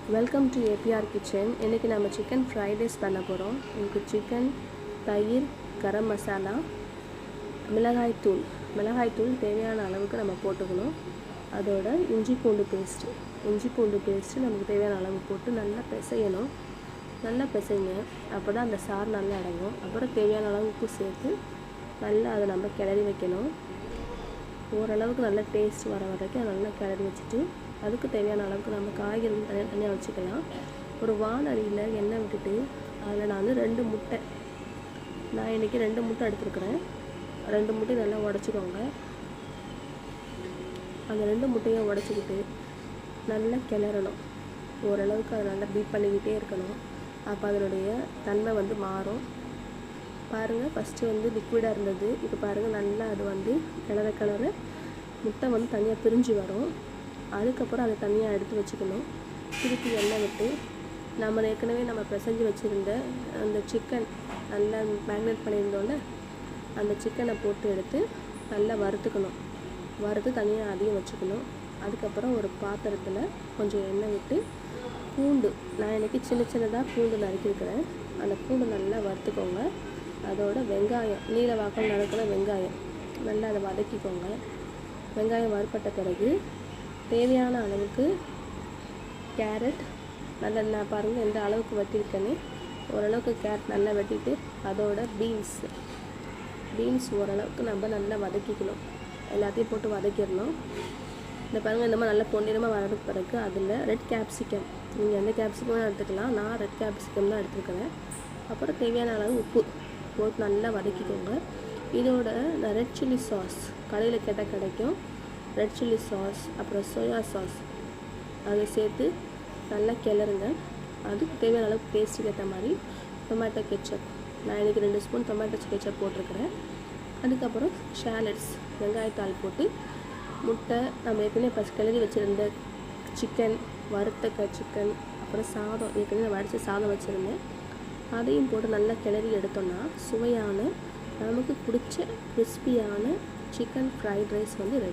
Welcome to APR kitchen. இன்றைக்கி நம்ம chicken fried rice பண்ண போகிறோம். இதுக்கு சிக்கன், தயிர், கரம் மசாலா, மிளகாய்த்தூள் தேவையான அளவுக்கு நம்ம போட்டுக்கணும். அதோட இஞ்சி பூண்டு பேஸ்ட்டு நமக்கு தேவையான அளவு போட்டு நல்லா பிசையணும். நல்லா பிசைங்க, அப்போ தான் அந்த சாறு நல்லா அடங்கும். அப்புறம் தேவையான அளவு உப்பு சேர்த்து நல்லா அதை நம்ம கிளறி வைக்கணும். ஓரளவுக்கு நல்லா டேஸ்ட் வர வரைக்கும் நல்லா கிளறி வச்சுட்டு அதுக்கு தேவையான அளவுக்கு நம்ம காய்கறி தனியாக வச்சுக்கலாம். ஒரு வானலியில் எண்ணெய் விட்டுட்டு அதில் நான் 2 முட்டை, நான் இன்றைக்கி 2 முட்டை எடுத்துருக்குறேன். 2 முட்டை நல்லா உடச்சிக்கோங்க. அந்த 2 முட்டையை உடச்சிக்கிட்டு நல்லா கிளறணும். ஓரளவுக்கு அதை நல்லா பீட் பண்ணிக்கிட்டே இருக்கணும். அப்போ அதனுடைய தன்மை மாறும். பாருங்கள், ஃபஸ்ட்டு லிக்விடாக இருந்தது. இப்போ பாருங்கள், நல்லா அது கிளற முட்டை தனியாக பிரிஞ்சு வரும். அதுக்கப்புறம் அதை தனியாக எடுத்து வச்சுக்கணும். திருப்பி எண்ணெய் விட்டு நம்ம ஏற்கனவே பிசைஞ்சு வச்சுருந்த அந்த சிக்கன் நல்லா மேக்னேட் பண்ணியிருந்தோம்ல, அந்த சிக்கனை போட்டு எடுத்து நல்லா வறுத்து தனியாக அதையும் வச்சுக்கணும். அதுக்கப்புறம் ஒரு பாத்திரத்தில் கொஞ்சம் எண்ணெய் விட்டு பூண்டு, நான் இன்றைக்கி சின்னதாக பூண்டு நறுக்கியிருக்கிறேன். அந்த பூண்டு நல்லா வறுத்துக்கோங்க. அதோட வெங்காயம், நீல வாக்கில் நறுக்கிற வெங்காயம் நல்லா அதை வதக்கிக்கோங்க. வெங்காயம் வறுப்பட்ட பிறகு தேவையான அளவுக்கு கேரட் நல்லா, நான் பாருங்கள் எந்த அளவுக்கு வெட்டியிருக்கேன்னு, ஓரளவுக்கு கேரட் நல்லா வெட்டிட்டு அதோட பீன்ஸ் ஓரளவுக்கு நம்ம நல்லா வதக்கிக்கணும். எல்லாத்தையும் போட்டு வதக்கிடணும். இந்த பாருங்கள், இந்த மாதிரி நல்லா பொன்னிறமாக வரதுக்கு பிறகு அதில் ரெட் கேப்சிகம், நீங்கள் எந்த கேப்சிகம் எடுத்துக்கலாம். நான் ரெட் கேப்சிகம் தான் எடுத்துருக்கிறேன். அப்புறம் தேவையான அளவு உப்பு போட்டு நல்லா வதக்கிக்கோங்க. இதோட நான் ரெட் சில்லி சாஸ் கடையில் கேட்டால் கிடைக்கும். ரெட் சில்லி சாஸ், அப்புறம் சோயா சாஸ் அதை சேர்த்து நல்லா கிளறுங்க. அதுக்கு தேவையான அளவுக்கு டேஸ்ட்டுக்கு ஏற்ற மாதிரி டொமேட்டோ கெச்சப், நான் இன்றைக்கி 2 ஸ்பூன் டொமேட்டோ கெச்சப் போட்டிருக்கிறேன். அதுக்கப்புறம் ஷாலட்ஸ், வெங்காயத்தாள் போட்டு முட்டை, நம்ம ஏற்கனவே கிளறி வச்சுருந்த சிக்கன், வறுத்த சிக்கன், அப்புறம் சாதம், ஏற்கனவே வடித்து சாதம் வச்சுருந்தேன், அதையும் போட்டு நல்லா கிளறி எடுத்தோன்னா சுவையான, நமக்கு பிடிச்ச கிறிஸ்பியான சிக்கன் ஃப்ரைட் ரைஸ் ரெடி.